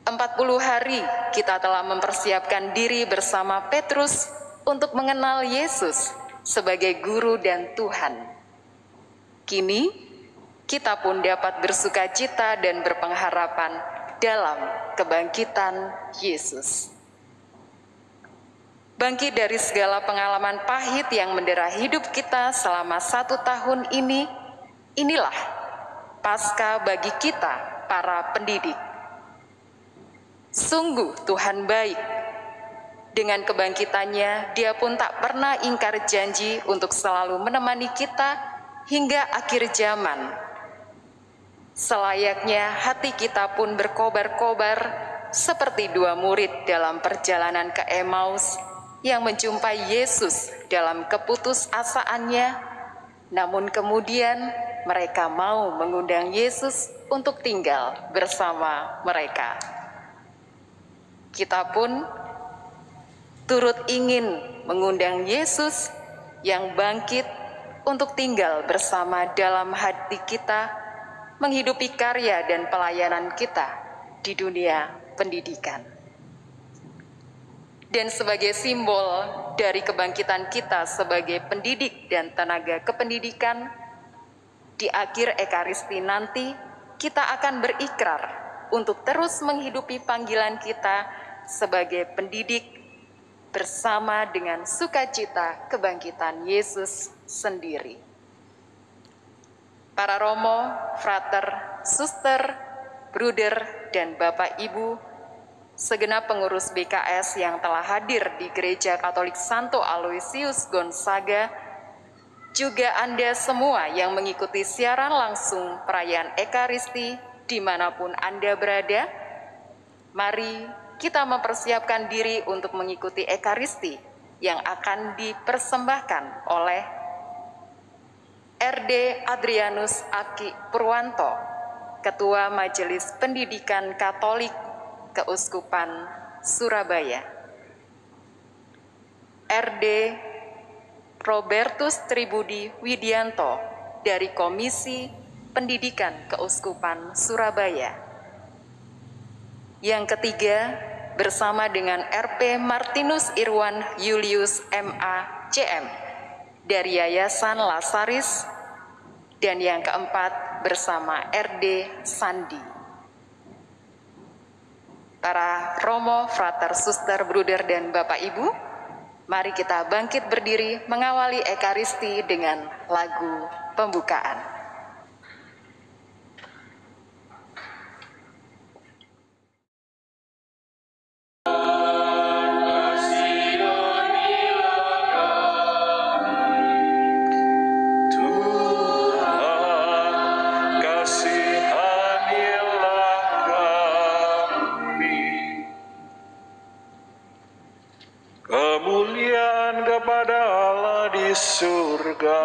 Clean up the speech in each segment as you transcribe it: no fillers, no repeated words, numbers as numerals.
40 hari kita telah mempersiapkan diri bersama Petrus untuk mengenal Yesus sebagai Guru dan Tuhan. Kini, kita pun dapat bersukacita dan berpengharapan dalam kebangkitan Yesus. Bangkit dari segala pengalaman pahit yang mendera hidup kita selama 1 tahun ini, inilah Paskah bagi kita, para pendidik. Sungguh Tuhan baik. Dengan kebangkitannya, Dia pun tak pernah ingkar janji untuk selalu menemani kita hingga akhir zaman. Selayaknya hati kita pun berkobar-kobar seperti 2 murid dalam perjalanan ke Emmaus yang menjumpai Yesus dalam keputusasaannya, namun kemudian mereka mau mengundang Yesus untuk tinggal bersama mereka. Kita pun turut ingin mengundang Yesus yang bangkit untuk tinggal bersama dalam hati kita, menghidupi karya dan pelayanan kita di dunia pendidikan. Dan sebagai simbol dari kebangkitan kita sebagai pendidik dan tenaga kependidikan, di akhir Ekaristi nanti kita akan berikrar untuk terus menghidupi panggilan kita sebagai pendidik bersama dengan sukacita kebangkitan Yesus sendiri. Para romo, frater, suster, bruder, dan Bapak Ibu, segenap pengurus BKS yang telah hadir di Gereja Katolik Santo Aloysius Gonzaga, juga Anda semua yang mengikuti siaran langsung perayaan Ekaristi dimanapun Anda berada, mari kita mempersiapkan diri untuk mengikuti Ekaristi yang akan dipersembahkan oleh RD Adrianus Aki Purwanto, Ketua Majelis Pendidikan Katolik Keuskupan Surabaya, RD Robertus Tribudi Widianto dari Komisi Pendidikan Keuskupan Surabaya. Yang ketiga, bersama dengan RP Martinus Irwan Julius MA CM dari Yayasan Lasaris, dan yang keempat bersama RD Sandi. Para romo, frater, suster, bruder, dan Bapak Ibu, mari kita bangkit berdiri mengawali Ekaristi dengan lagu pembukaan. Kemuliaan kepada Allah di surga.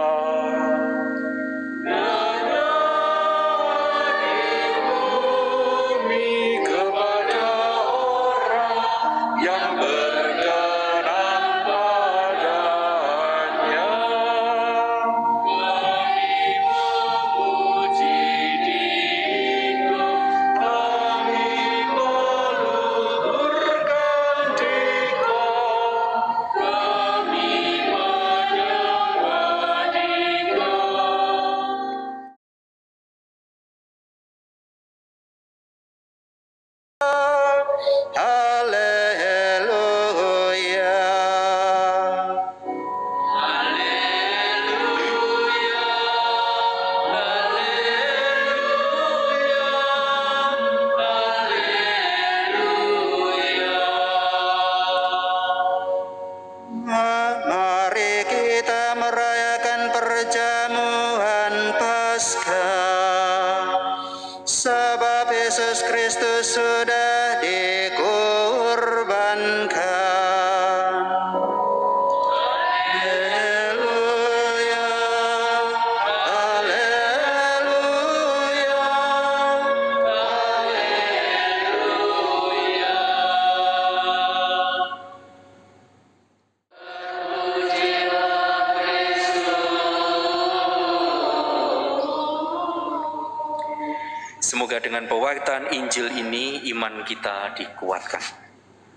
Semoga dengan pewartaan Injil ini iman kita dikuatkan.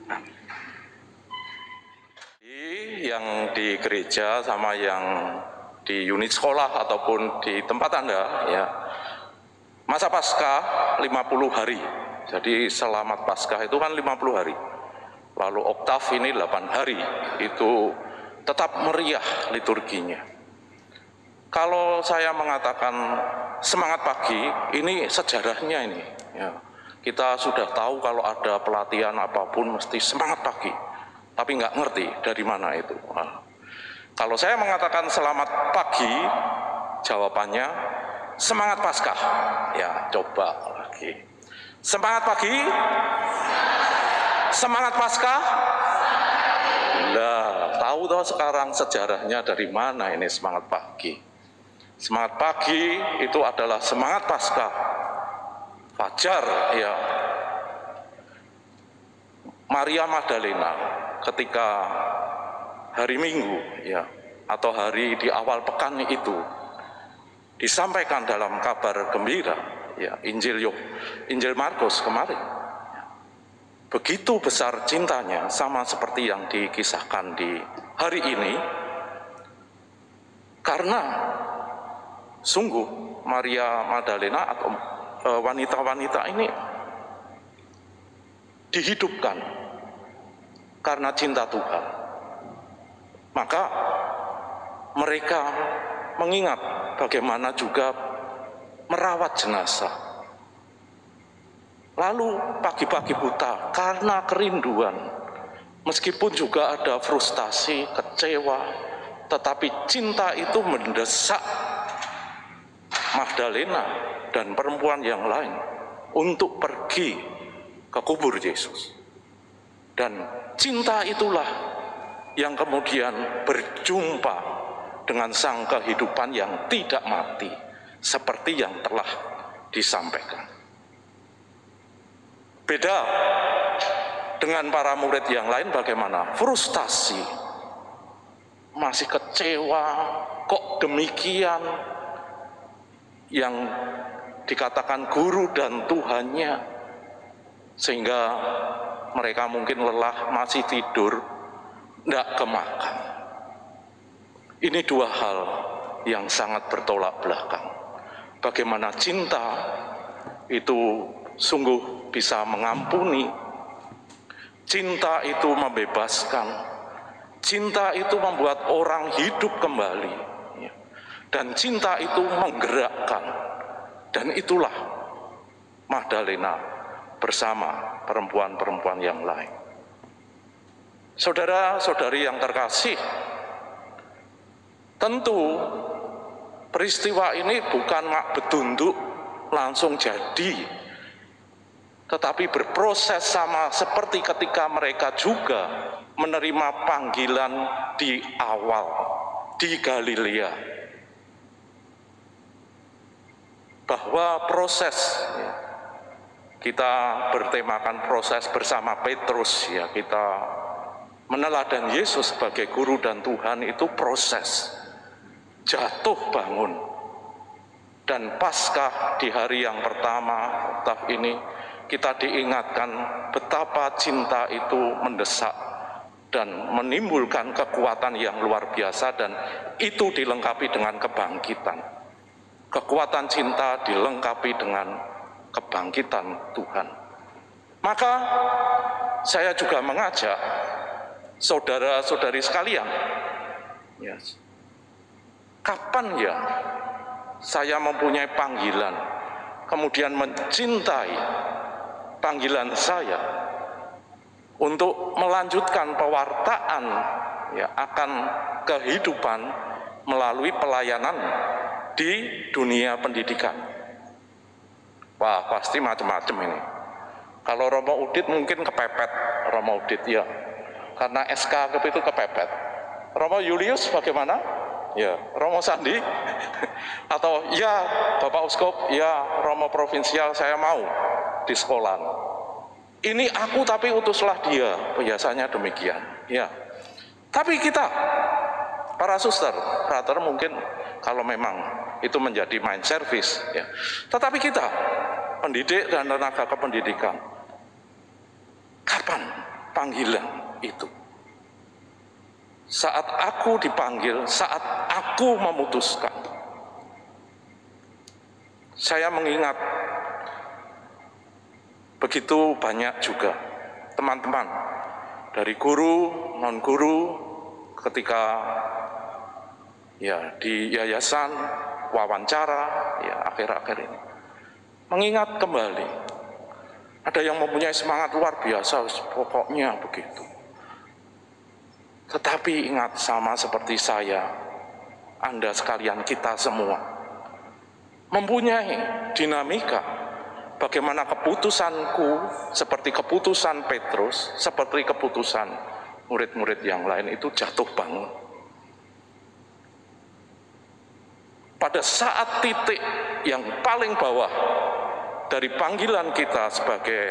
Amin. Yang di gereja sama yang di unit sekolah ataupun di tempat Anda, ya, masa Paskah 50 hari. Jadi selamat Paskah itu kan 50 hari. Lalu oktav ini 8 hari. Itu tetap meriah liturginya. Kalau saya mengatakan semangat pagi, ini sejarahnya ini. Ya. Kita sudah tahu kalau ada pelatihan apapun mesti semangat pagi. Tapi nggak ngerti dari mana itu. Nah, kalau saya mengatakan selamat pagi, jawabannya semangat Paskah. Ya, coba lagi. Semangat pagi. Semangat Paskah. Nah, tahu toh sekarang sejarahnya dari mana ini semangat pagi. Semangat pagi itu adalah semangat Paskah. Fajar, ya. Maria Magdalena ketika hari Minggu, ya, atau hari di awal pekan itu disampaikan dalam kabar gembira, ya, Injil Markus kemarin. Begitu besar cintanya, sama seperti yang dikisahkan di hari ini, karena sungguh Maria Magdalena atau wanita-wanita ini dihidupkan karena cinta Tuhan. Maka mereka mengingat bagaimana juga merawat jenazah. Lalu pagi-pagi buta karena kerinduan, meskipun juga ada frustasi, kecewa, tetapi cinta itu mendesak Magdalena dan perempuan yang lain untuk pergi ke kubur Yesus. Dan cinta itulah yang kemudian berjumpa dengan sang kehidupan yang tidak mati, seperti yang telah disampaikan. Beda dengan para murid yang lain, bagaimana? Frustasi, masih kecewa, kok demikian, yang dikatakan guru dan Tuhannya, sehingga mereka mungkin lelah, masih tidur, tidak ke makam. Ini dua hal yang sangat bertolak belakang. Bagaimana cinta itu sungguh bisa mengampuni, cinta itu membebaskan, cinta itu membuat orang hidup kembali, dan cinta itu menggerakkan. Dan itulah Magdalena bersama perempuan-perempuan yang lain. Saudara-saudari yang terkasih, tentu peristiwa ini bukan mak betunduk langsung jadi, tetapi berproses sama seperti ketika mereka juga menerima panggilan di awal di Galilea, bahwa proses, kita bertemakan proses bersama Petrus, ya, kita meneladan Yesus sebagai guru dan Tuhan, itu proses jatuh bangun. Dan Paskah di hari yang pertama oktav ini kita diingatkan betapa cinta itu mendesak dan menimbulkan kekuatan yang luar biasa, dan itu dilengkapi dengan kebangkitan. Kekuatan cinta dilengkapi dengan kebangkitan Tuhan. Maka saya juga mengajak saudara-saudari sekalian, yes, kapan ya saya mempunyai panggilan, kemudian mencintai panggilan saya untuk melanjutkan pewartaan, ya, akan kehidupan melalui pelayanan di dunia pendidikan. Wah, pasti macam-macam ini. Kalau Romo Udit mungkin kepepet, Romo Udit, ya, karena SK itu kepepet. Romo Julius bagaimana? Ya, Romo Sandi atau ya Bapak Uskup, ya Romo Provinsial, saya mau di sekolah. Ini aku tapi utuslah dia, biasanya demikian. Ya, tapi kita para suster, brother, mungkin kalau memang itu menjadi main service, ya. Tetapi kita pendidik dan tenaga kependidikan. Kapan panggilan itu? Saat aku dipanggil, saat aku memutuskan. Saya mengingat begitu banyak juga teman-teman dari guru, non-guru ketika ya di yayasan wawancara ya akhir-akhir ini mengingat kembali, ada yang mempunyai semangat luar biasa, pokoknya begitu. Tetapi ingat, sama seperti saya, Anda sekalian, kita semua mempunyai dinamika. Bagaimana keputusanku seperti keputusan Petrus, seperti keputusan murid-murid yang lain itu jatuh bangun. Pada saat titik yang paling bawah dari panggilan kita sebagai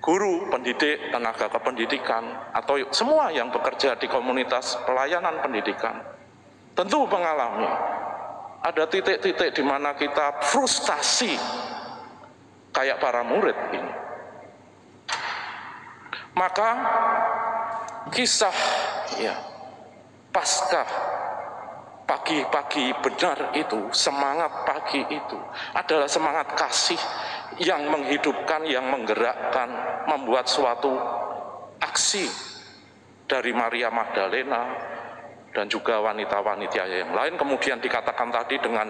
guru, pendidik, tenaga kependidikan, atau semua yang bekerja di komunitas pelayanan pendidikan, tentu mengalami ada titik-titik di mana kita frustasi kayak para murid ini. Maka kisah ya Paskah pagi-pagi benar itu, semangat pagi itu adalah semangat kasih yang menghidupkan, yang menggerakkan, membuat suatu aksi dari Maria Magdalena dan juga wanita-wanita yang lain. Kemudian dikatakan tadi dengan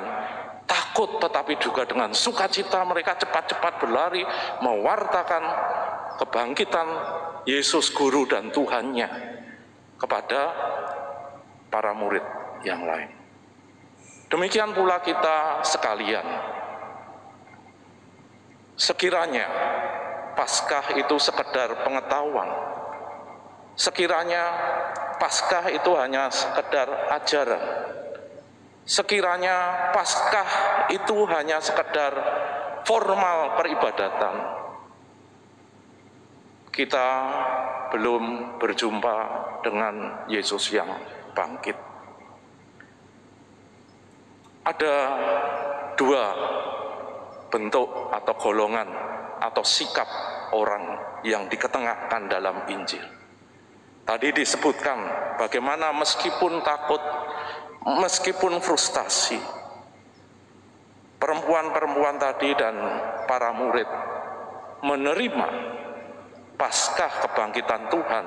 takut tetapi juga dengan sukacita mereka cepat-cepat berlari mewartakan kebangkitan Yesus Guru dan Tuhannya kepada para murid yang lain. Demikian pula kita sekalian. Sekiranya Paskah itu sekedar pengetahuan, sekiranya Paskah itu hanya sekedar ajaran, sekiranya Paskah itu hanya sekedar formal peribadatan, kita belum berjumpa dengan Yesus yang bangkit. Ada dua bentuk atau golongan atau sikap orang yang diketengahkan dalam Injil. Tadi disebutkan bagaimana meskipun takut, meskipun frustasi, perempuan-perempuan tadi dan para murid menerima Paskah kebangkitan Tuhan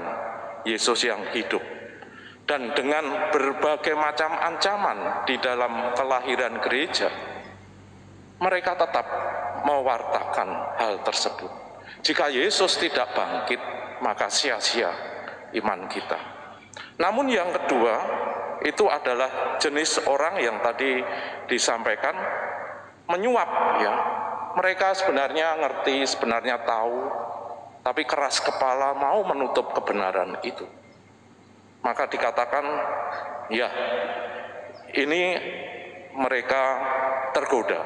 Yesus yang hidup. Dan dengan berbagai macam ancaman di dalam kelahiran gereja, mereka tetap mewartakan hal tersebut. Jika Yesus tidak bangkit, maka sia-sia iman kita. Namun yang kedua, itu adalah jenis orang yang tadi disampaikan menyuap ya. Mereka sebenarnya ngerti, sebenarnya tahu, tapi keras kepala mau menutup kebenaran itu. Maka dikatakan, ya ini mereka tergoda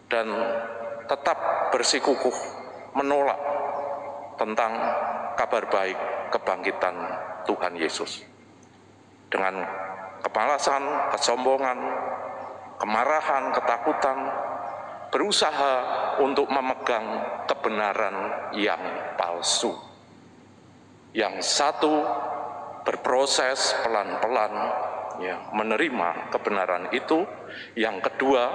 dan tetap bersikukuh menolak tentang kabar baik kebangkitan Tuhan Yesus. Dengan kemalasan, kesombongan, kemarahan, ketakutan, berusaha untuk memegang kebenaran yang palsu. Yang satu berproses pelan-pelan ya, menerima kebenaran itu, yang kedua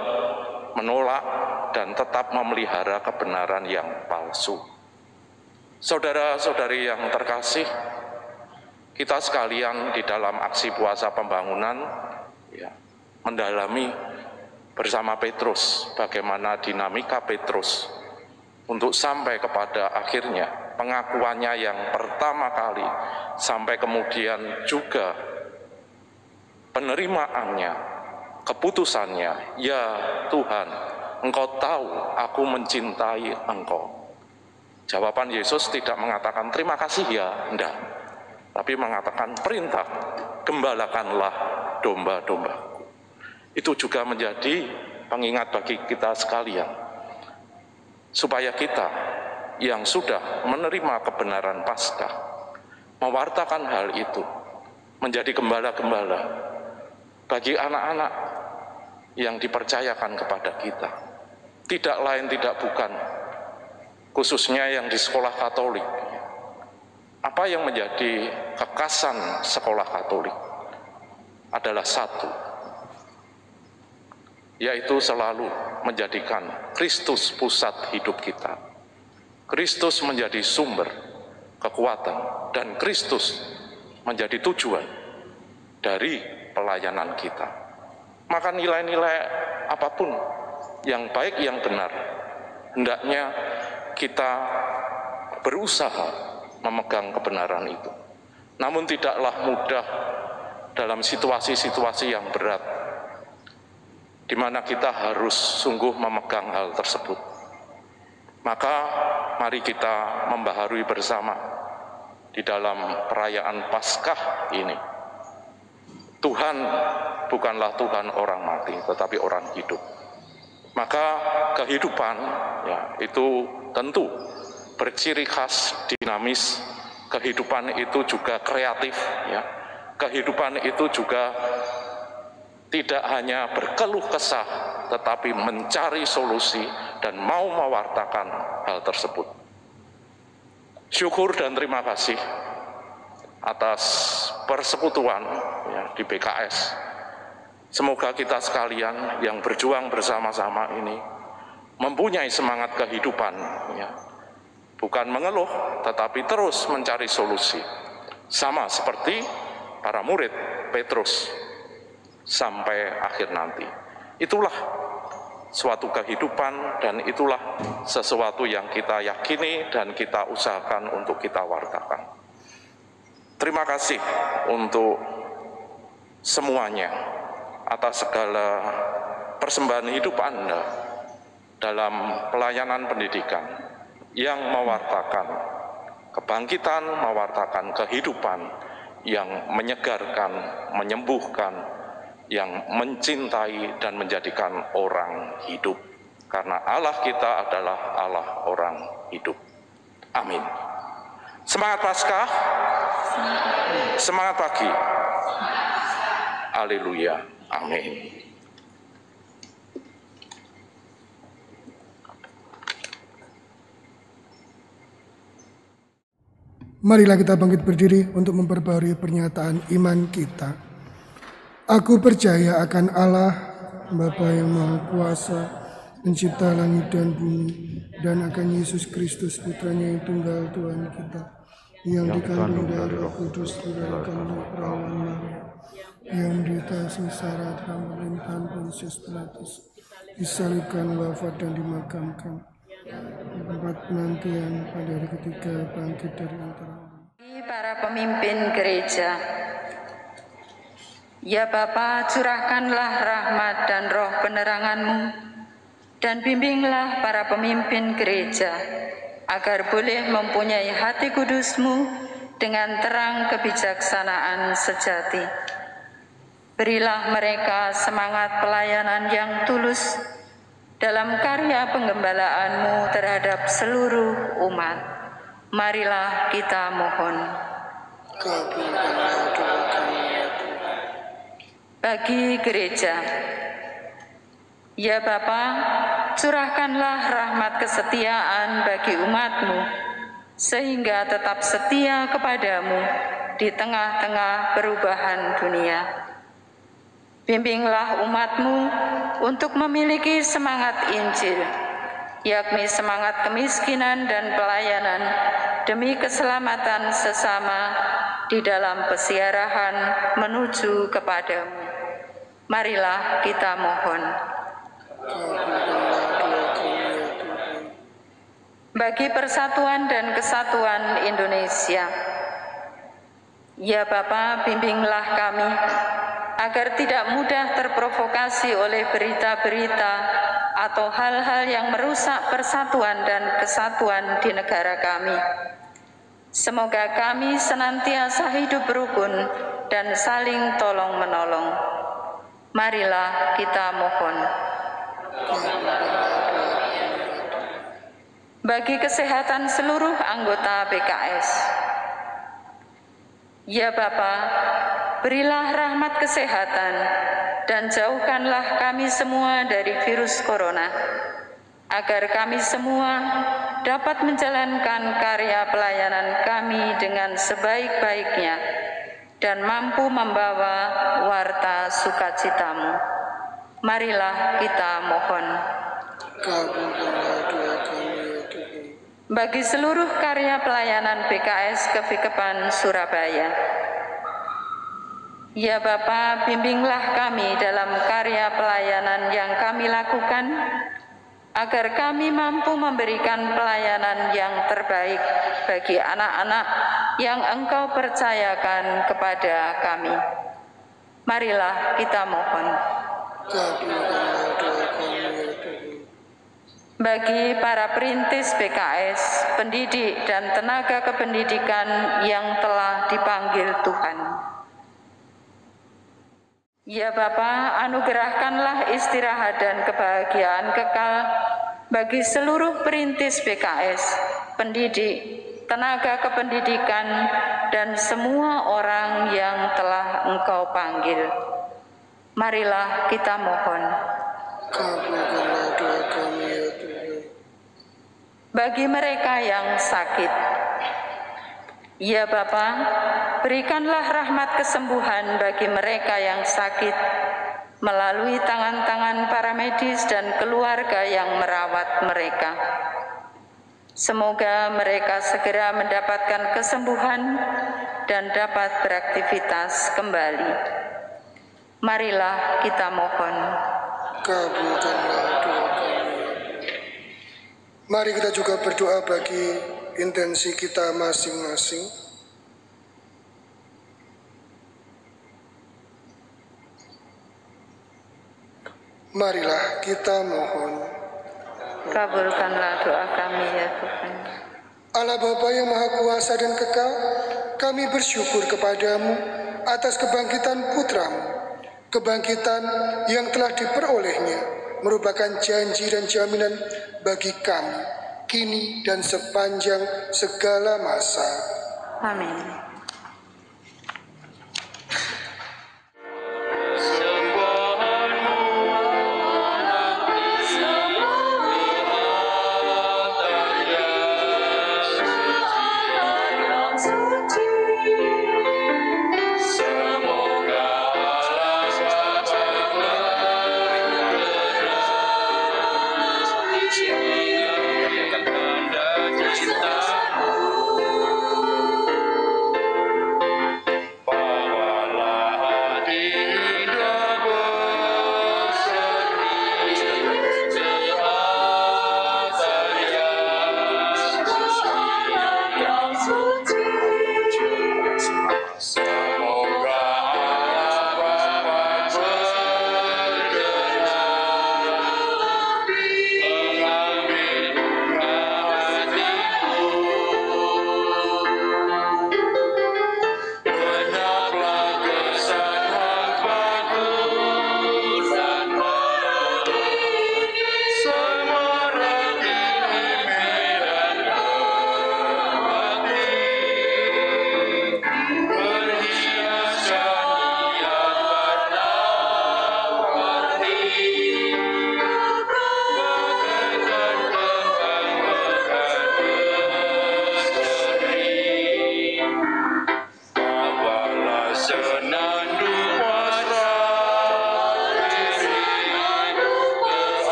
menolak dan tetap memelihara kebenaran yang palsu. Saudara-saudari yang terkasih, kita sekalian di dalam aksi puasa pembangunan ya, mendalami bersama Petrus bagaimana dinamika Petrus untuk sampai kepada akhirnya pengakuannya yang pertama kali, sampai kemudian juga penerimaannya, keputusannya, ya Tuhan, Engkau tahu aku mencintai Engkau. Jawaban Yesus tidak mengatakan terima kasih ya, enggak, tapi mengatakan perintah, gembalakanlah domba-dombaku. Itu juga menjadi pengingat bagi kita sekalian, supaya kita yang sudah menerima kebenaran Paskah mewartakan hal itu, menjadi gembala-gembala bagi anak-anak yang dipercayakan kepada kita. tidak lain tidak bukan, khususnya yang di sekolah Katolik. Apa yang menjadi kekasan sekolah Katolik adalah satu, yaitu selalu menjadikan Kristus pusat hidup kita. Kristus menjadi sumber kekuatan dan Kristus menjadi tujuan dari pelayanan kita. Maka nilai-nilai apapun yang baik, yang benar, hendaknya kita berusaha memegang kebenaran itu. Namun tidaklah mudah dalam situasi-situasi yang berat, di mana kita harus sungguh memegang hal tersebut. Maka mari kita membaharui bersama di dalam perayaan Paskah ini. Tuhan bukanlah Tuhan orang mati, tetapi orang hidup. Maka kehidupan ya, itu tentu berciri khas dinamis, kehidupan itu juga kreatif, ya. Kehidupan itu juga tidak hanya berkeluh kesah, tetapi mencari solusi dan mau mewartakan hal tersebut. Syukur dan terima kasih atas persekutuan ya, di BKS. Semoga kita sekalian yang berjuang bersama-sama ini mempunyai semangat kehidupan, ya. Bukan mengeluh, tetapi terus mencari solusi. Sama seperti para murid Petrus sampai akhir nanti. Itulah suatu kehidupan dan itulah sesuatu yang kita yakini dan kita usahakan untuk kita wartakan. Terima kasih untuk semuanya atas segala persembahan hidup Anda dalam pelayanan pendidikan yang mewartakan kebangkitan, mewartakan kehidupan yang menyegarkan, menyembuhkan, yang mencintai dan menjadikan orang hidup. Karena Allah kita adalah Allah orang hidup. Amin. Semangat Paskah, semangat pagi. Haleluya. Amin. Marilah kita bangkit berdiri untuk memperbarui pernyataan iman kita. Aku percaya akan Allah, Bapa yang Maha Kuasa, pencipta langit dan bumi, dan akan Yesus Kristus, Putranya yang tunggal Tuhan kita, yang dikandung dari Roh Kudus, dilahirkan dari perawan Maria, yang menderita sengsara dalam pemerintahan Pontius Pilatus, disalibkan, wafat dan dimakamkan, di tempat penantian pada hari ketiga bangkit dari antara orang. Para pemimpin gereja, ya Bapa, curahkanlah rahmat dan roh penerangan-Mu dan bimbinglah para pemimpin gereja agar boleh mempunyai hati kudus-Mu dengan terang kebijaksanaan sejati. Berilah mereka semangat pelayanan yang tulus dalam karya penggembalaan-Mu terhadap seluruh umat. Marilah kita mohon. Bagi gereja, ya Bapa, curahkanlah rahmat kesetiaan bagi umat-Mu, sehingga tetap setia kepadamu di tengah-tengah perubahan dunia. Bimbinglah umat-Mu untuk memiliki semangat Injil, yakni semangat kemiskinan dan pelayanan demi keselamatan sesama di dalam pesiarahan menuju kepadamu. Marilah kita mohon. Bagi persatuan dan kesatuan Indonesia, ya Bapa, bimbinglah kami agar tidak mudah terprovokasi oleh berita-berita atau hal-hal yang merusak persatuan dan kesatuan di negara kami. Semoga kami senantiasa hidup berukun dan saling tolong-menolong. Marilah kita mohon. Bagi kesehatan seluruh anggota BKS, ya Bapa, berilah rahmat kesehatan dan jauhkanlah kami semua dari virus corona. agar kami semua dapat menjalankan karya pelayanan kami dengan sebaik-baiknya dan mampu membawa warta sukacitamu. Marilah kita mohon. Kabulkanlah doa kami ya Tuhan. Bagi seluruh karya pelayanan BKS Kevikepan Surabaya, ya Bapa, bimbinglah kami dalam karya pelayanan yang kami lakukan, agar kami mampu memberikan pelayanan yang terbaik bagi anak-anak yang Engkau percayakan kepada kami. Marilah kita mohon. Kabulkanlah doa kami ya Tuhan. Bagi para perintis BKS, pendidik dan tenaga kependidikan yang telah dipanggil Tuhan, ya Bapa, anugerahkanlah istirahat dan kebahagiaan kekal bagi seluruh perintis BKS, pendidik, tenaga kependidikan, dan semua orang yang telah Engkau panggil. Marilah kita mohon. Kabulkanlah doa kami ya Tuhan. Bagi mereka yang sakit, ya Bapa, berikanlah rahmat kesembuhan bagi mereka yang sakit melalui tangan-tangan para medis dan keluarga yang merawat mereka. Semoga mereka segera mendapatkan kesembuhan dan dapat beraktivitas kembali. Marilah kita mohon. Kabulkanlah doa kami. Mari kita juga berdoa bagi intensi kita masing-masing. Marilah kita mohon. Kabulkanlah doa kami ya Tuhan. Allah Bapa yang Maha Kuasa dan Kekal, kami bersyukur kepadamu atas kebangkitan putra-Mu. Kebangkitan yang telah diperolehnya merupakan janji dan jaminan bagi kami, kini dan sepanjang segala masa. Amin.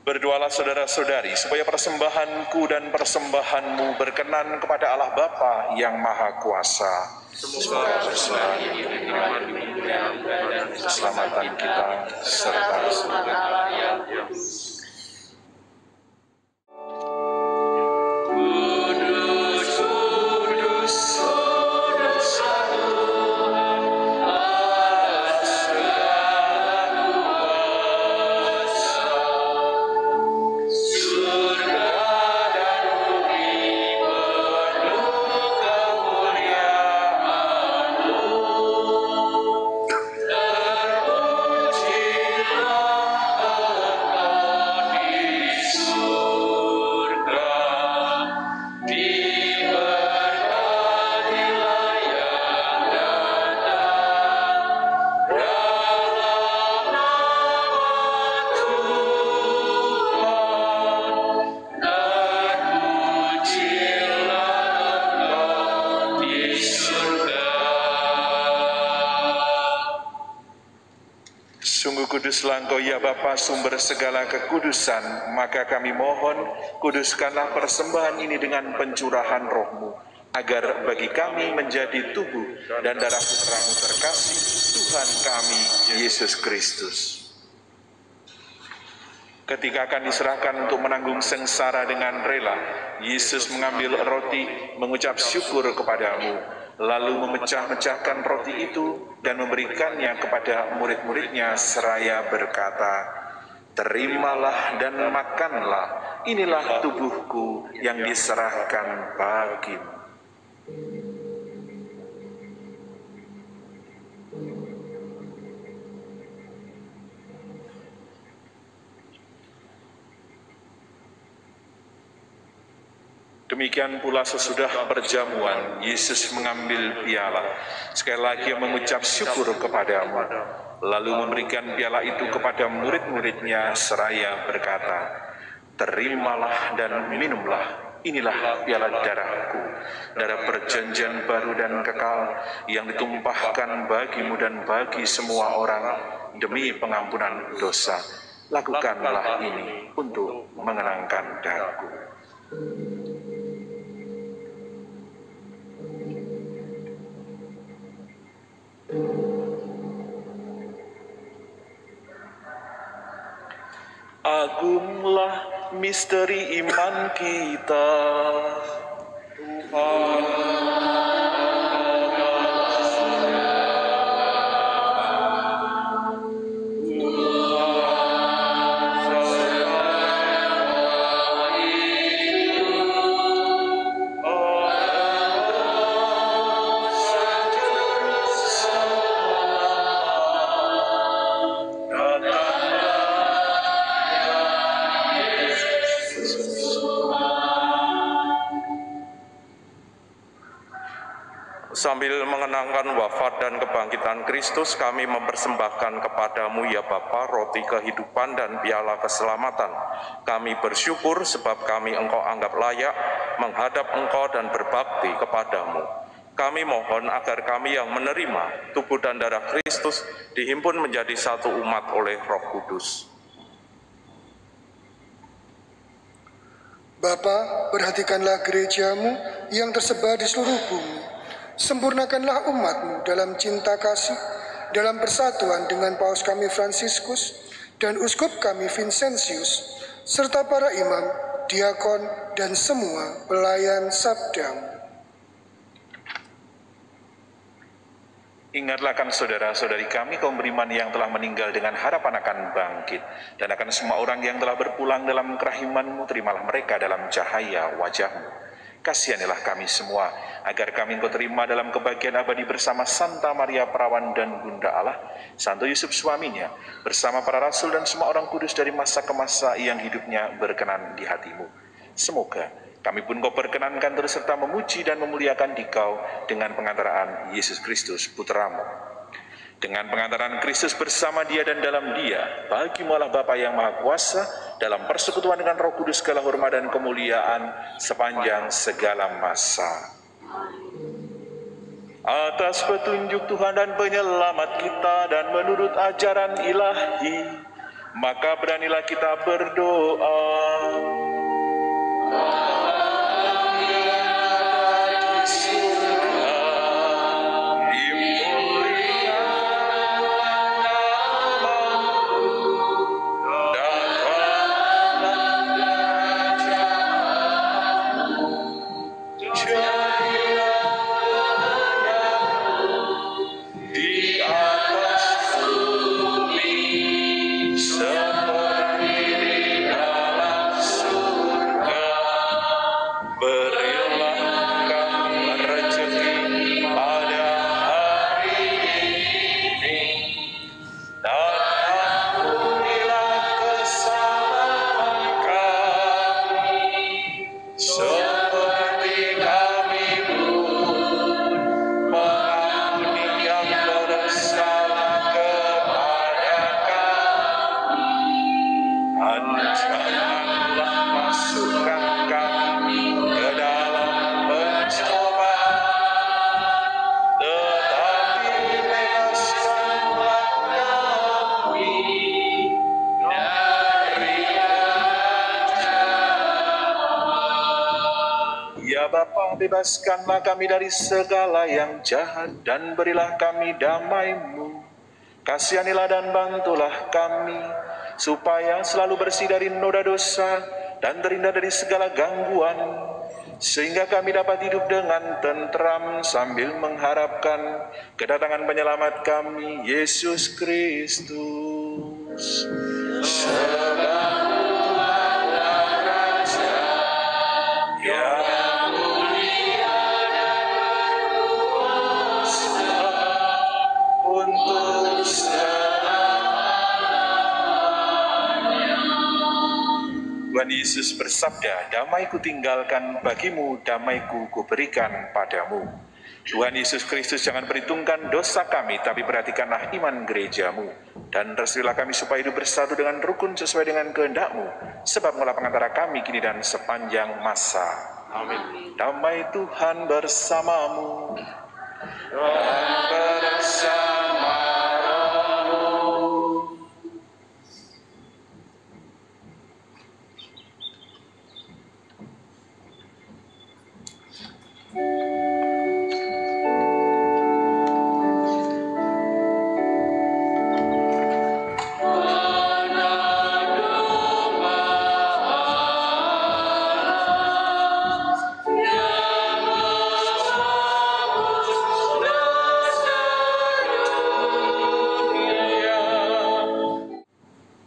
Berdoalah saudara-saudari, supaya persembahanku dan persembahanmu berkenan kepada Allah Bapa yang Maha Kuasa. Semoga berselari dengan keselamatan kita serta semoga Kuduslah Engkau ya Bapa, sumber segala kekudusan, maka kami mohon, kuduskanlah persembahan ini dengan pencurahan roh-Mu, agar bagi kami menjadi tubuh dan darah Putra-Mu terkasih, Tuhan kami, Yesus Kristus. Ketika akan diserahkan untuk menanggung sengsara dengan rela, Yesus mengambil roti, mengucap syukur kepadamu, lalu memecah-mecahkan roti itu dan memberikannya kepada murid-muridnya seraya berkata, "Terimalah dan makanlah, inilah tubuhku yang diserahkan bagimu." Demikian pula sesudah perjamuan, Yesus mengambil piala. Sekali lagi mengucap syukur kepadamu, lalu memberikan piala itu kepada murid-muridnya seraya berkata, "Terimalah dan minumlah, inilah piala darahku, darah perjanjian baru dan kekal yang ditumpahkan bagimu dan bagi semua orang demi pengampunan dosa. Lakukanlah ini untuk mengenangkan daku." Agunglah misteri iman kita, Tuhan. Sambil mengenangkan wafat dan kebangkitan Kristus, kami mempersembahkan kepadamu ya Bapa roti kehidupan dan piala keselamatan. Kami bersyukur sebab kami Engkau anggap layak menghadap Engkau dan berbakti kepadamu. Kami mohon agar kami yang menerima tubuh dan darah Kristus dihimpun menjadi satu umat oleh Roh Kudus. Bapa, perhatikanlah gerejamu yang tersebar di seluruh bumi. Sempurnakanlah umat-Mu dalam cinta kasih, dalam persatuan dengan Paus kami Fransiskus dan Uskup kami Vincentius, serta para imam, diakon, dan semua pelayan sabda-Mu. Ingatlah kan saudara-saudari kami kaum beriman yang telah meninggal dengan harapan akan bangkit, dan akan semua orang yang telah berpulang dalam kerahiman-Mu, terimalah mereka dalam cahaya wajah-Mu. Kasihanilah kami semua, agar kami Engkau terima dalam kebahagiaan abadi bersama Santa Maria Perawan dan Bunda Allah, Santo Yusuf suaminya, bersama para rasul dan semua orang kudus dari masa ke masa yang hidupnya berkenan di hati-Mu. Semoga kami pun Kau perkenankan terus serta memuji dan memuliakan Dikau dengan pengantaraan Yesus Kristus Putra-Mu. Dengan pengantaran Kristus bersama Dia dan dalam Dia, bagi-Mu Allah Bapa yang Maha Kuasa, dalam persekutuan dengan Roh Kudus segala hormat dan kemuliaan sepanjang segala masa. Atas petunjuk Tuhan dan penyelamat kita dan menurut ajaran ilahi, maka beranilah kita berdoa. Ya Bapa, bebaskanlah kami dari segala yang jahat dan berilah kami damai-Mu. Kasihanilah dan bantulah kami, supaya selalu bersih dari noda dosa dan terhindar dari segala gangguan, sehingga kami dapat hidup dengan tentram sambil mengharapkan kedatangan penyelamat kami, Yesus Kristus. Tuhan Yesus bersabda, damai-Ku tinggalkan bagimu, damai-Ku kuberikan padamu. Tuhan Yesus Kristus, jangan perhitungkan dosa kami, tapi perhatikanlah iman gereja-Mu. Dan restuilah kami supaya hidup bersatu dengan rukun sesuai dengan kehendak-Mu, sebab Engkaulah pengantara kami kini dan sepanjang masa. Amin. Damai Tuhan bersamamu. Dan bersama rohmu.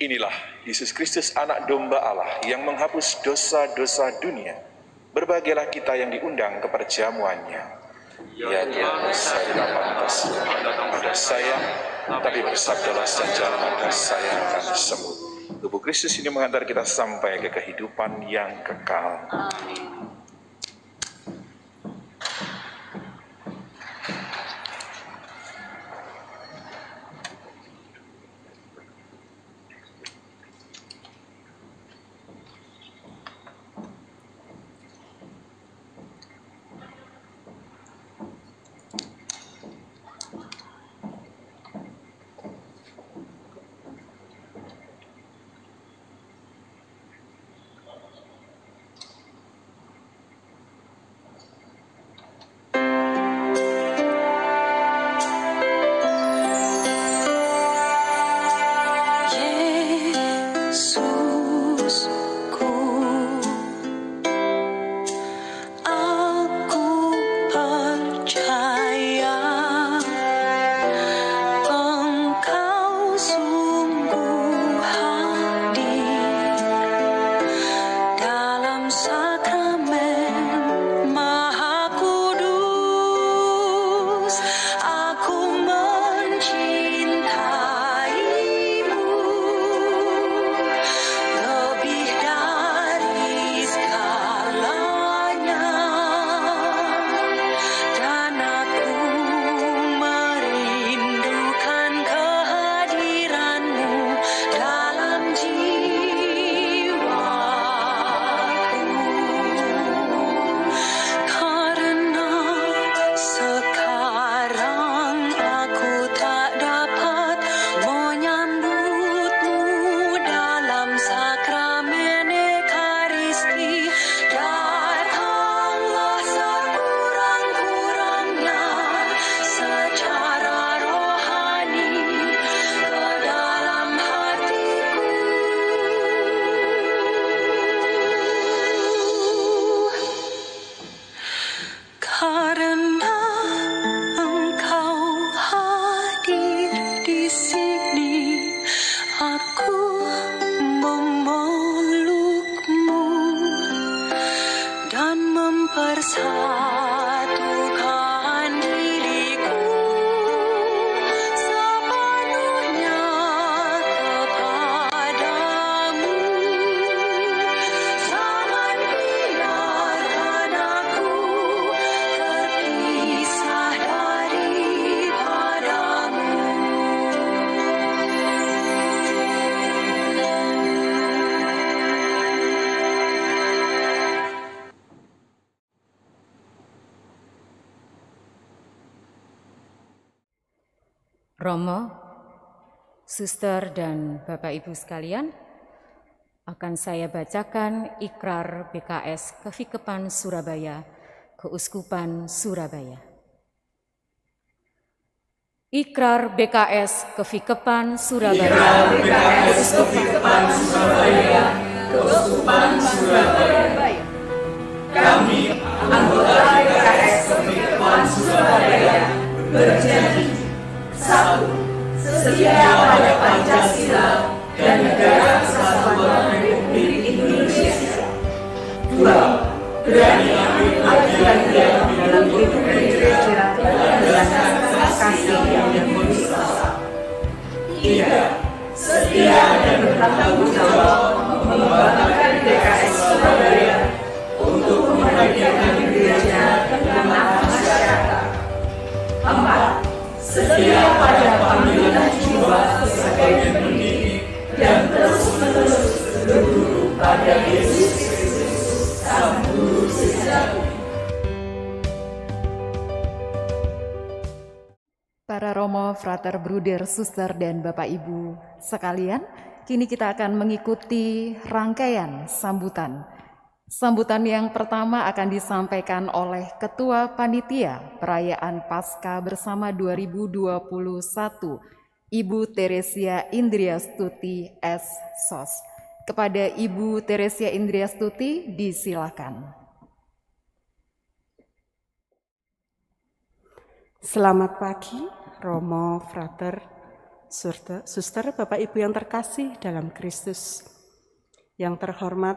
Inilah Yesus Kristus, anak domba Allah yang menghapus dosa-dosa dunia. Berbahagialah kita yang diundang ke perjamuannya. Ya Tuhan, saya tidak pantas pada saya, tapi bersabdalah saja maka saya akan sembuh. Tubuh Kristus ini mengantar kita sampai ke kehidupan yang kekal. Amin. Romo, suster dan Bapak Ibu sekalian, akan saya bacakan Ikrar BKS Kevikepan Surabaya Keuskupan Surabaya. Ikrar BKS Kevikepan Surabaya. Ikrar BKS Kevikepan Surabaya, Keuskupan Surabaya. Kami, anggota BKS Kevikepan Surabaya, berjanji: 1. Setia pada Pancasila dan Negara Kesatuan Republik Indonesia. 2. Berani ambil bagian dalam hidup gereja berdasarkan kasih yang berkuasa. 3. Setia dan bertanggung jawab mengembangkan BKS Surabaya untuk membagikan gereja dengan masyarakat. 4. Setia pada panggilan jiwa sebagai pendidik dan terus-menerus berguru pada Yesus Kristus, Sang Guru sejati. Para Romo, Frater, Bruder, Suster, dan Bapak Ibu sekalian, kini kita akan mengikuti rangkaian sambutan. Sambutan yang pertama akan disampaikan oleh Ketua Panitia Perayaan Paskah Bersama 2021, Ibu Teresia Indriastuti S.Sos. Kepada Ibu Teresia Indriastuti, disilakan. Selamat pagi, Romo, Frater, Suster, Bapak Ibu yang terkasih dalam Kristus. Yang terhormat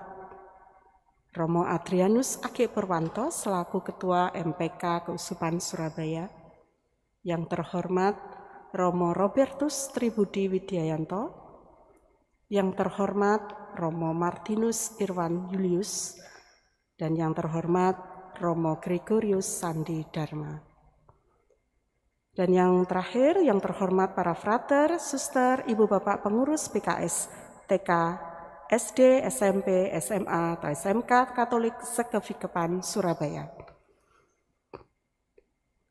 Romo Adrianus Age Purwanto selaku Ketua MPK Keuskupan Surabaya. Yang terhormat Romo Robertus Tribudi Widiayanto. Yang terhormat Romo Martinus Irwan Julius. Dan yang terhormat Romo Gregorius Sandi Dharma. Dan yang terakhir, yang terhormat para frater, suster, ibu bapak pengurus PKS, TK, SD, SMP, SMA, atau SMK Katolik Sekevikepan Surabaya.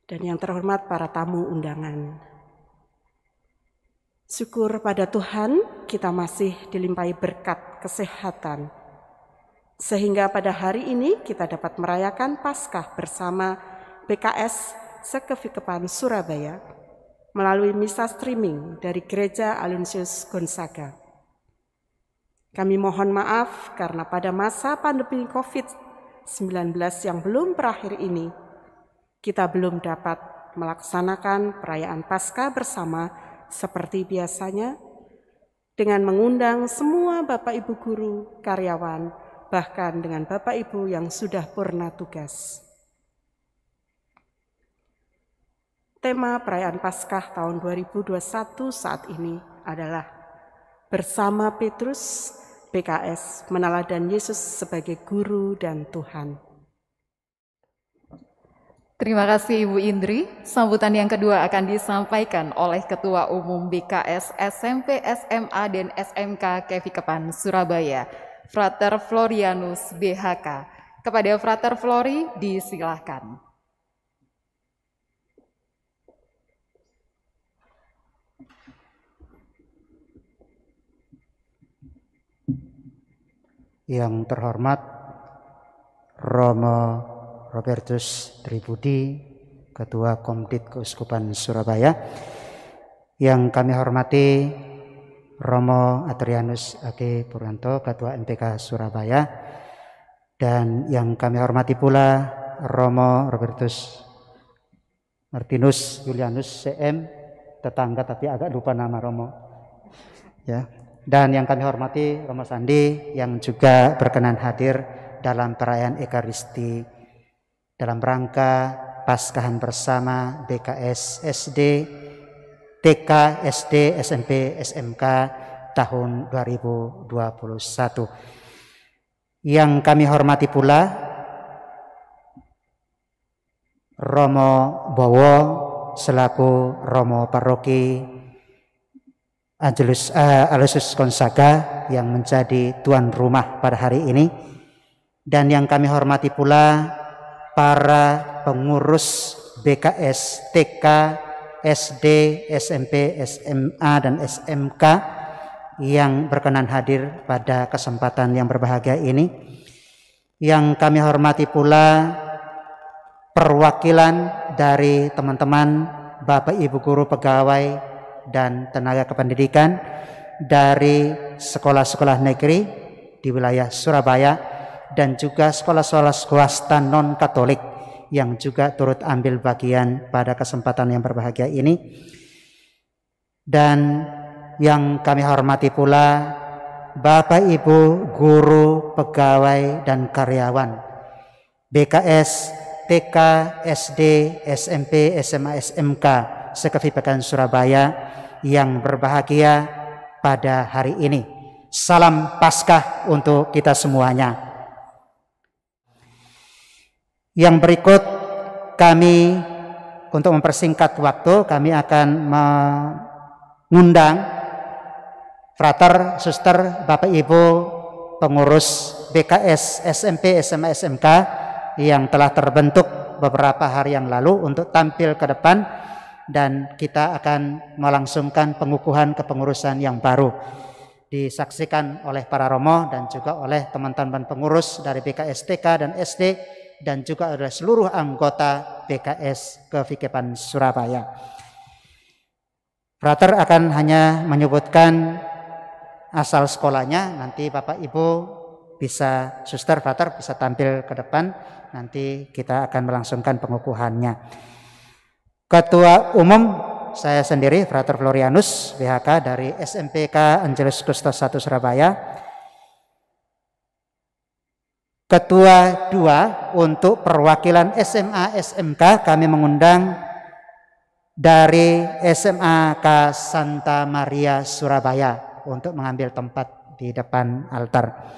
Dan yang terhormat para tamu undangan. Syukur pada Tuhan, kita masih dilimpahi berkat kesehatan. Sehingga pada hari ini kita dapat merayakan Paskah bersama PKS Sekevikepan Surabaya melalui misa streaming dari Gereja Alunsius Gonzaga. Kami mohon maaf karena pada masa pandemi COVID-19 yang belum berakhir ini, kita belum dapat melaksanakan perayaan Paskah bersama seperti biasanya dengan mengundang semua Bapak Ibu guru, karyawan, bahkan dengan Bapak Ibu yang sudah purna tugas. Tema perayaan Paskah tahun 2021 saat ini adalah Bersama Petrus, PKS meneladan Yesus sebagai Guru dan Tuhan. Terima kasih Ibu Indri. Sambutan yang kedua akan disampaikan oleh Ketua Umum BKS SMP, SMA, dan SMK Kevikepan Surabaya, Frater Florianus BHK. Kepada Frater Flori, disilahkan. Yang terhormat Romo Robertus Tribudi, Ketua Komdit Keuskupan Surabaya. Yang kami hormati Romo Adrianus Age Purwanto, Ketua MPK Surabaya. Dan yang kami hormati pula Romo Robertus Martinus Julianus CM, tetangga tapi agak lupa nama Romo. Ya. Dan yang kami hormati Romo Sandi yang juga berkenan hadir dalam perayaan Ekaristi dalam rangka Paskahan bersama BKS SD, TK, SD, SMP, SMK tahun 2021. Yang kami hormati pula Romo Bowo selaku Romo Paroki Aloysius Gonzaga yang menjadi tuan rumah pada hari ini. Dan yang kami hormati pula para pengurus BKS, TK, SD, SMP, SMA, dan SMK yang berkenan hadir pada kesempatan yang berbahagia ini. Yang kami hormati pula perwakilan dari teman-teman Bapak Ibu guru pegawai dan tenaga kependidikan dari sekolah-sekolah negeri di wilayah Surabaya dan juga sekolah-sekolah swasta non-Katolik yang juga turut ambil bagian pada kesempatan yang berbahagia ini. Dan yang kami hormati pula Bapak Ibu guru, pegawai dan karyawan BKS, TK, SD, SMP, SMA, SMK se-Kevipekan Surabaya yang berbahagia pada hari ini. Salam Paskah untuk kita semuanya. Yang berikut kami, untuk mempersingkat waktu, kami akan mengundang frater, suster, Bapak Ibu pengurus BKS, SMP, SMA, SMK yang telah terbentuk beberapa hari yang lalu untuk tampil ke depan, dan kita akan melangsungkan pengukuhan kepengurusan yang baru, disaksikan oleh para romo dan juga oleh teman-teman pengurus dari BKS, TK dan SD, dan juga oleh seluruh anggota BKS Kevikepan Surabaya. Frater akan hanya menyebutkan asal sekolahnya, nanti Bapak Ibu bisa, suster, frater bisa tampil ke depan, nanti kita akan melangsungkan pengukuhannya. Ketua Umum saya sendiri, Frater Florianus, BHK dari SMPK Angelus Kustos 1 Surabaya. Ketua 2 untuk perwakilan SMA SMK kami mengundang dari SMAK Santa Maria Surabaya untuk mengambil tempat di depan altar.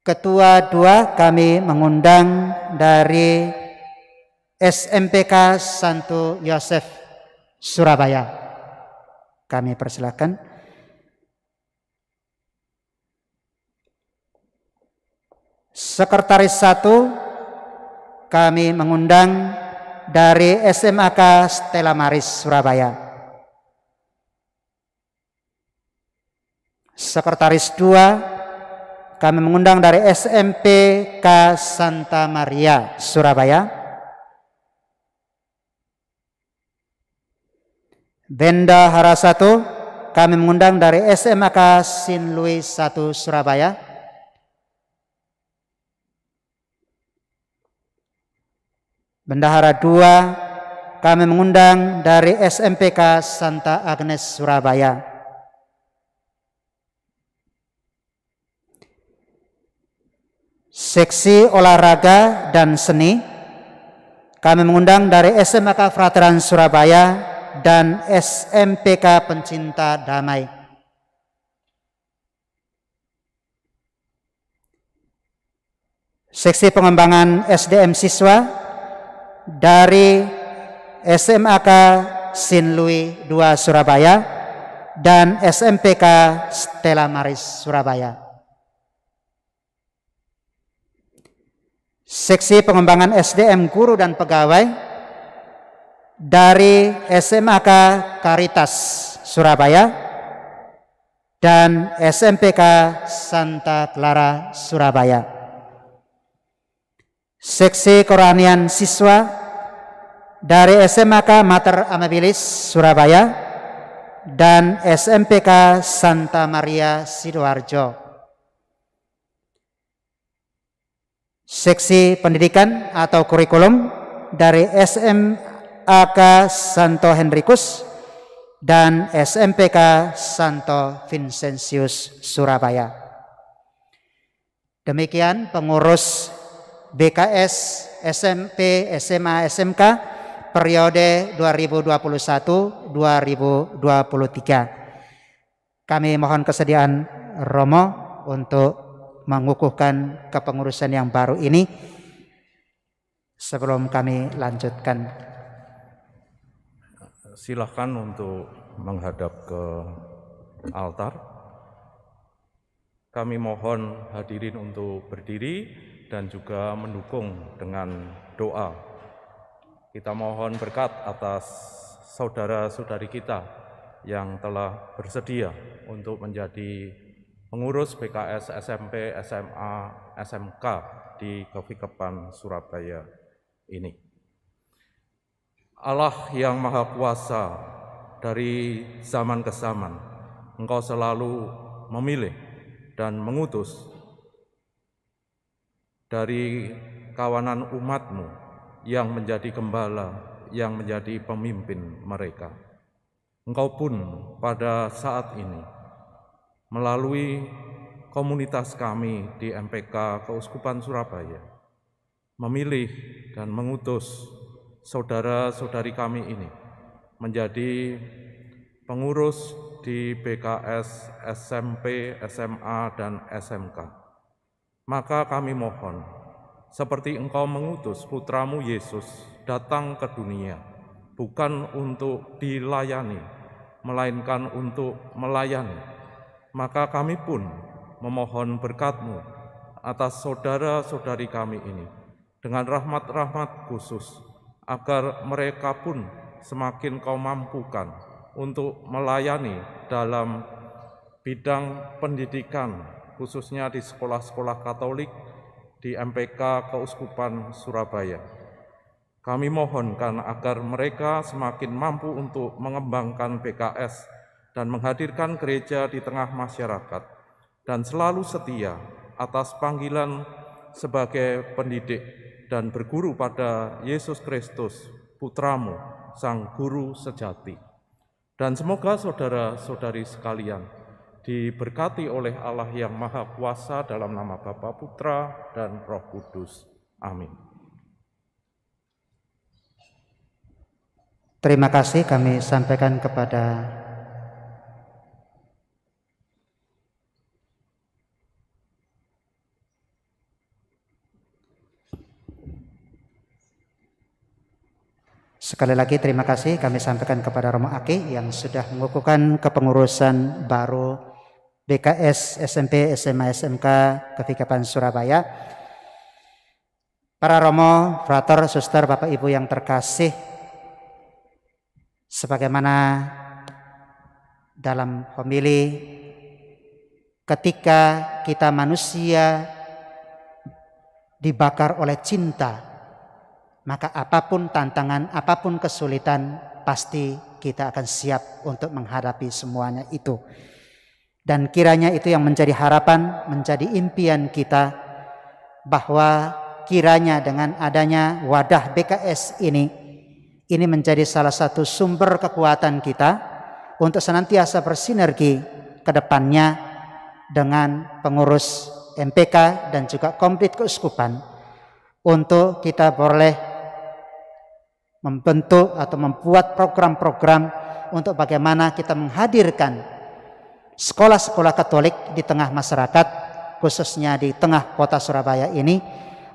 Ketua 2 kami mengundang dari SMPK Santo Yosef Surabaya. Kami persilakan. Sekretaris 1 kami mengundang dari SMAK Stella Maris Surabaya. Sekretaris 2 kami mengundang dari SMPK Santa Maria Surabaya. Bendahara 1 kami mengundang dari SMAK Sin Louis 1 Surabaya. Bendahara 2 kami mengundang dari SMPK Santa Agnes Surabaya. Seksi olahraga dan seni kami mengundang dari SMK Frateran Surabaya dan SMPK Pencinta Damai. Seksi pengembangan SDM siswa dari SMAK Sin Louis 2 Surabaya dan SMPK Stella Maris Surabaya. Seksi pengembangan SDM guru dan pegawai dari SMAK Caritas Surabaya dan SMPK Santa Clara Surabaya. Seksi kerohanian siswa dari SMAK Mater Amabilis Surabaya dan SMPK Santa Maria Sidoarjo. Seksi pendidikan atau kurikulum dari SMAK Santo Henrikus dan SMPK Santo Vincentius Surabaya. Demikian pengurus BKS, SMP, SMA, SMK periode 2021-2023. Kami mohon kesediaan Romo untuk mengukuhkan kepengurusan yang baru ini sebelum kami lanjutkan. Silahkan untuk menghadap ke altar. Kami mohon hadirin untuk berdiri dan juga mendukung dengan doa. Kita mohon berkat atas saudara-saudari kita yang telah bersedia untuk menjadi pengurus BKS SMP, SMA, SMK di Kefikepan Surabaya ini. Allah yang Maha Kuasa, dari zaman ke zaman, Engkau selalu memilih dan mengutus dari kawanan umat-Mu yang menjadi gembala, yang menjadi pemimpin mereka. Engkau pun pada saat ini, melalui komunitas kami di MPK Keuskupan Surabaya, memilih dan mengutus saudara-saudari kami ini menjadi pengurus di BKS, SMP, SMA, dan SMK. Maka kami mohon, seperti Engkau mengutus Putramu Yesus datang ke dunia, bukan untuk dilayani, melainkan untuk melayani. Maka kami pun memohon berkat-Mu atas saudara-saudari kami ini, dengan rahmat-rahmat khusus, agar mereka pun semakin Kau mampukan untuk melayani dalam bidang pendidikan, khususnya di sekolah-sekolah Katolik di MPK Keuskupan Surabaya. Kami mohonkan agar mereka semakin mampu untuk mengembangkan BKS dan menghadirkan gereja di tengah masyarakat, dan selalu setia atas panggilan sebagai pendidik dan berguru pada Yesus Kristus, Putramu, Sang Guru sejati. Dan semoga saudara-saudari sekalian diberkati oleh Allah yang Maha Kuasa dalam nama Bapa, Putra, dan Roh Kudus. Amin. Terima kasih kami sampaikan kepada sekali lagi terima kasih kami sampaikan kepada Romo Ake yang sudah mengukuhkan kepengurusan baru BKS SMP, SMA, SMK Kefikepan Surabaya. Para Romo, Frater, Suster, Bapak Ibu yang terkasih, sebagaimana dalam homili, ketika kita manusia dibakar oleh cinta, maka apapun tantangan, apapun kesulitan, pasti kita akan siap untuk menghadapi semuanya itu. Dan kiranya itu yang menjadi harapan, menjadi impian kita, bahwa kiranya dengan adanya wadah BKS ini menjadi salah satu sumber kekuatan kita untuk senantiasa bersinergi ke depannya dengan pengurus MPK dan juga komplit keuskupan, untuk kita boleh membentuk atau membuat program-program untuk bagaimana kita menghadirkan sekolah-sekolah Katolik di tengah masyarakat, khususnya di tengah kota Surabaya ini,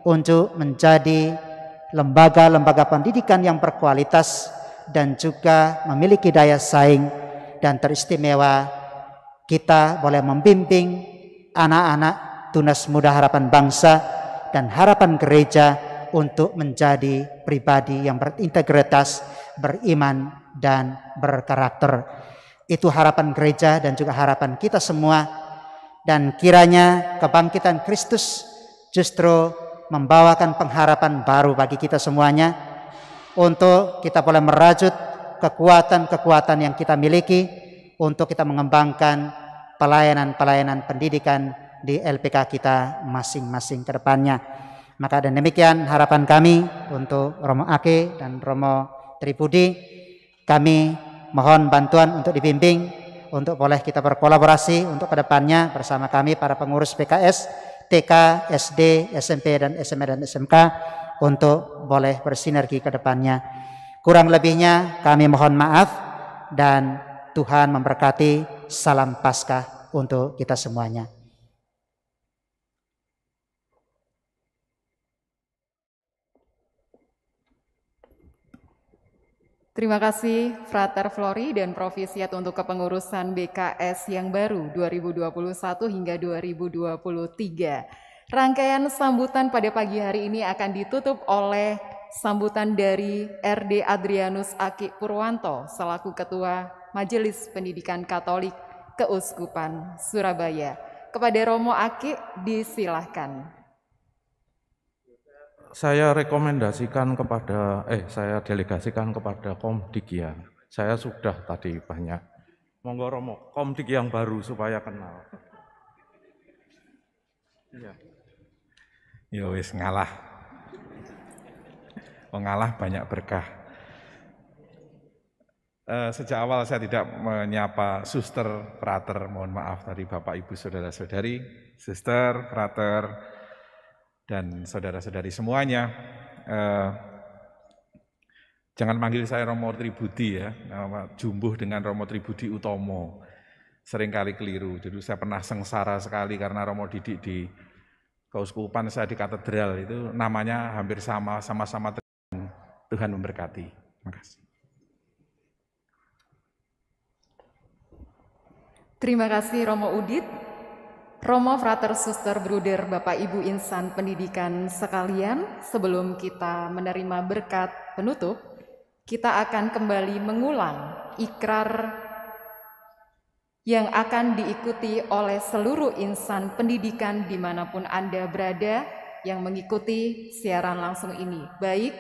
untuk menjadi lembaga-lembaga pendidikan yang berkualitas dan juga memiliki daya saing dan teristimewa. Kita boleh membimbing anak-anak tunas muda harapan bangsa dan harapan gereja untuk menjadi pribadi yang berintegritas, beriman, dan berkarakter. Itu harapan gereja dan juga harapan kita semua. Dan kiranya kebangkitan Kristus justru membawakan pengharapan baru bagi kita semuanya, untuk kita boleh merajut kekuatan-kekuatan yang kita miliki untuk kita mengembangkan pelayanan-pelayanan pendidikan di LPK kita masing-masing ke depannya. Maka dan demikian harapan kami untuk Romo Ake dan Romo Tribudi. Kami mohon bantuan untuk dibimbing, untuk boleh kita berkolaborasi untuk ke depannya bersama kami para pengurus PKS, TK, SD, SMP, dan SMA dan SMK, untuk boleh bersinergi ke depannya. Kurang lebihnya kami mohon maaf, dan Tuhan memberkati. Salam Paskah untuk kita semuanya. Terima kasih Frater Flori dan Provisiat untuk kepengurusan BKS yang baru 2021 hingga 2023. Rangkaian sambutan pada pagi hari ini akan ditutup oleh sambutan dari RD Adrianus Aki Purwanto selaku Ketua Majelis Pendidikan Katolik Keuskupan Surabaya. Kepada Romo Aki disilahkan. Saya rekomendasikan kepada, saya delegasikan kepada Komdik ya. Saya sudah tadi banyak. Monggo Romo, Komdik yang baru supaya kenal. Iya. Ya wis ngalah. Ngalah banyak berkah. Sejak awal saya tidak menyapa suster, frater, mohon maaf tadi Bapak Ibu Saudara-saudari, suster, frater, dan saudara-saudari semuanya. Jangan manggil saya Romo Tribudi ya, jumbuh dengan Romo Tribudi Utomo. Seringkali keliru, jadi saya pernah sengsara sekali karena Romo didik di keuskupan, saya di katedral, itu namanya hampir sama-sama Tuhan memberkati. Terima kasih. Terima kasih Romo Udit, Romo Frater Suster Bruder Bapak Ibu insan pendidikan sekalian. Sebelum kita menerima berkat penutup, kita akan kembali mengulang ikrar yang akan diikuti oleh seluruh insan pendidikan dimanapun Anda berada yang mengikuti siaran langsung ini, baik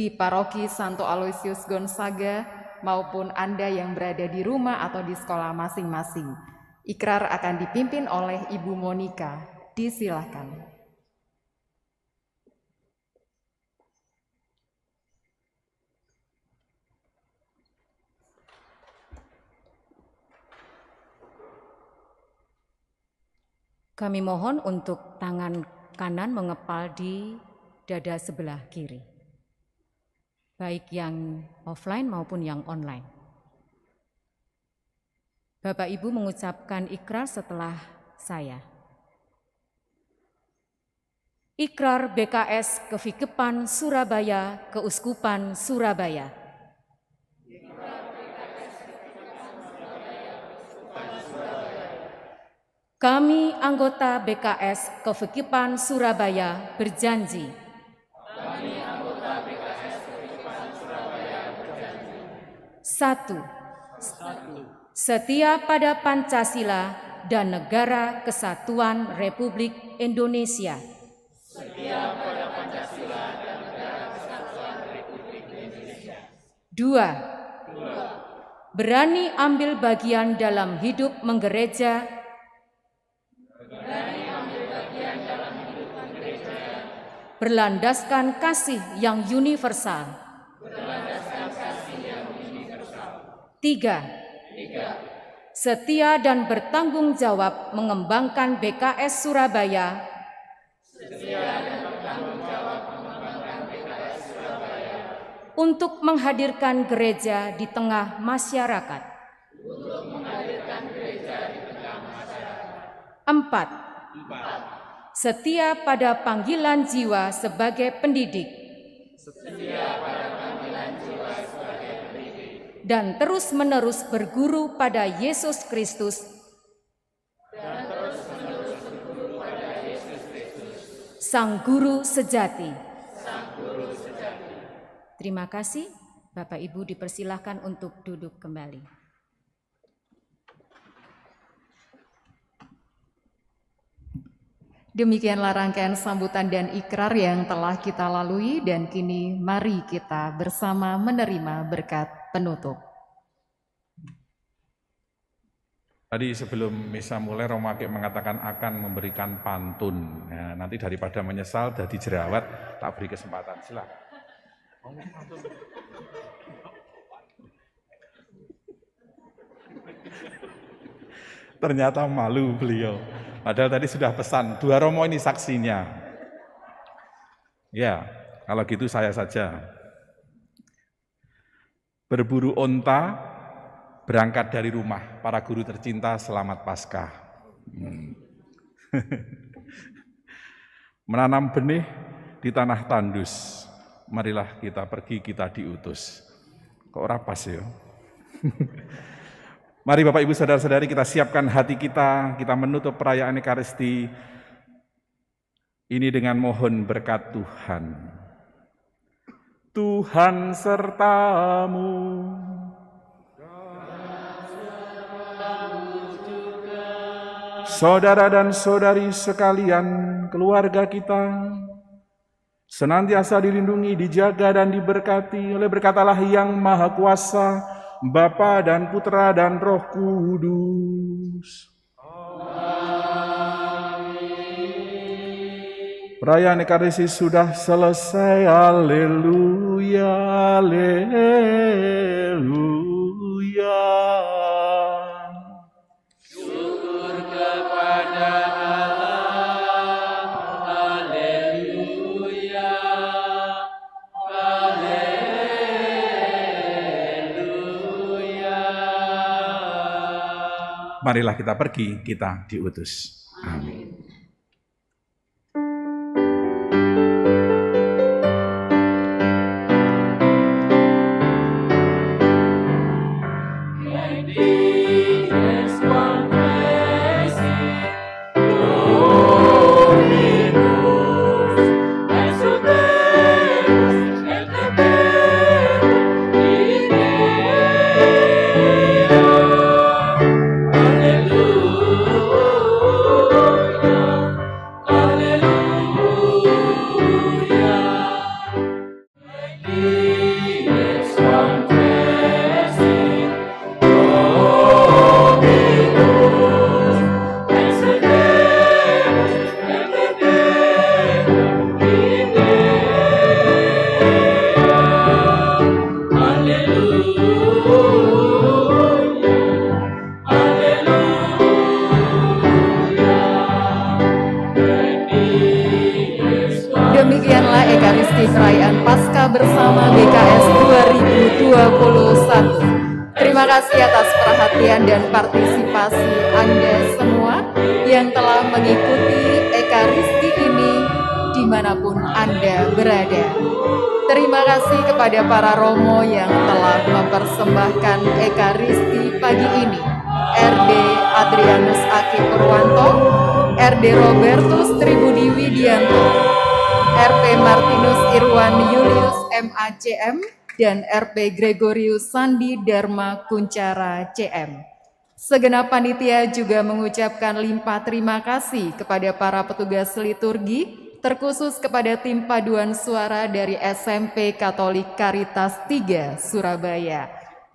di Paroki Santo Aloysius Gonzaga maupun Anda yang berada di rumah atau di sekolah masing-masing. Ikrar akan dipimpin oleh Ibu Monica. Disilahkan. Kami mohon untuk tangan kanan mengepal di dada sebelah kiri, baik yang offline maupun yang online. Bapak Ibu mengucapkan ikrar setelah saya. Ikrar BKS Kevikepan Surabaya, Keuskupan Surabaya. Kami anggota BKS Kevikepan Surabaya berjanji. Satu, setia pada Pancasila dan Negara Kesatuan Republik Indonesia. Setia pada Pancasila dan Negara Kesatuan Republik Indonesia. Dua, berani ambil bagian dalam hidup menggereja. Berlandaskan kasih yang universal. Tiga, setia dan bertanggung jawab mengembangkan BKS Surabaya. Untuk menghadirkan gereja di tengah masyarakat. Empat, setia pada panggilan jiwa sebagai pendidik. Dan terus-menerus berguru pada Yesus Kristus. Sang Guru Sejati. Terima kasih. Bapak Ibu dipersilahkan untuk duduk kembali. Demikianlah rangkaian sambutan dan ikrar yang telah kita lalui, dan kini mari kita bersama menerima berkat penutup. Tadi sebelum misa mulai Romo Aki mengatakan akan memberikan pantun. Ya, nanti daripada menyesal jadi jerawat, tak beri kesempatan. Silakan. Ternyata malu beliau. Padahal tadi sudah pesan, dua Romo ini saksinya. Ya, kalau gitu saya saja. Berburu onta, berangkat dari rumah, para guru tercinta selamat Paskah. Menanam benih di tanah tandus, marilah kita pergi, kita diutus. Kok rapas ya? Mari Bapak Ibu Saudara-saudari kita siapkan hati kita menutup perayaan Ekaristi ini dengan mohon berkat Tuhan. Tuhan sertamu. saudara dan saudari sekalian, keluarga kita, senantiasa dilindungi, dijaga, dan diberkati oleh berkat Allah yang Maha Kuasa, Bapa dan Putra dan Roh Kudus. Perayaan Ekaristi sudah selesai. Haleluya, haleluya. Syukur kepada Allah. Haleluya, haleluya. Marilah kita pergi, kita diutus. Amin. Demikianlah Ekaristi Perayaan Paskah bersama BKS 2021. Terima kasih atas perhatian dan partisipasi Anda semua yang telah mengikuti Ekaristi ini dimanapun Anda berada. Terima kasih kepada para romo yang telah mempersembahkan Ekaristi pagi ini. RD Adrianus Aki Purwanto, RD Robertus Tribudi Widianto, RP Martinus Irwan Julius MACM, dan RP Gregorius Sandi Dharma Kuncara CM. Segenap panitia juga mengucapkan limpah terima kasih kepada para petugas liturgi, terkhusus kepada tim paduan suara dari SMP Katolik Karitas 3 Surabaya,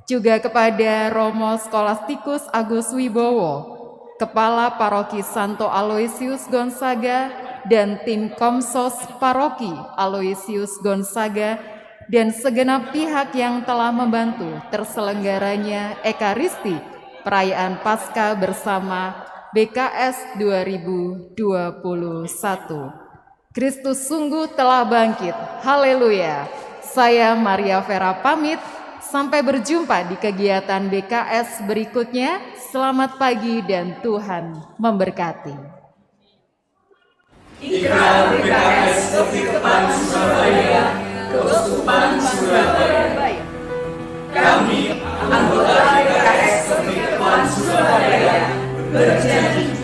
juga kepada Romo Skolastikus Agus Wibowo, Kepala Paroki Santo Aloysius Gonzaga, dan tim Komsos Paroki Aloysius Gonzaga, dan segenap pihak yang telah membantu terselenggaranya Ekaristi Perayaan Paskah bersama BKS 2021. Kristus sungguh telah bangkit. Haleluya. Saya Maria Vera pamit. Sampai berjumpa di kegiatan BKS berikutnya. Selamat pagi dan Tuhan memberkati. Ikrar BKS Kepikepan Surabaya, Keuskupan Surabaya. Kami, anggota BKS Kepikepan Surabaya, berjanji: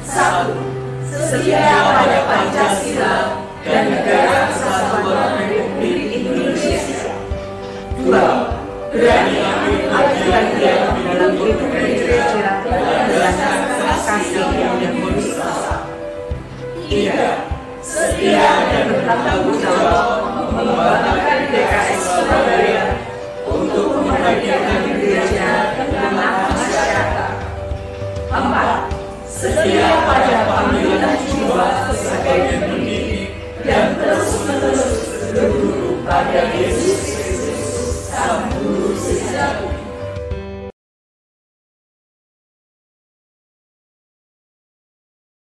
1. Setia pada Pancasila dan Negara Kesatuan Republik Indonesia. 2. Berani ambil bagian dalam hidup gereja berdasarkan kasih yang berkuasa. 3. Setia dan bertanggung jawab mengembangkan BKS Surabaya untuk membahagiakan gereja dan masyarakat. 4. Setia pada panggilan jiwa sebagai pendidik dan terus-menerus berguru pada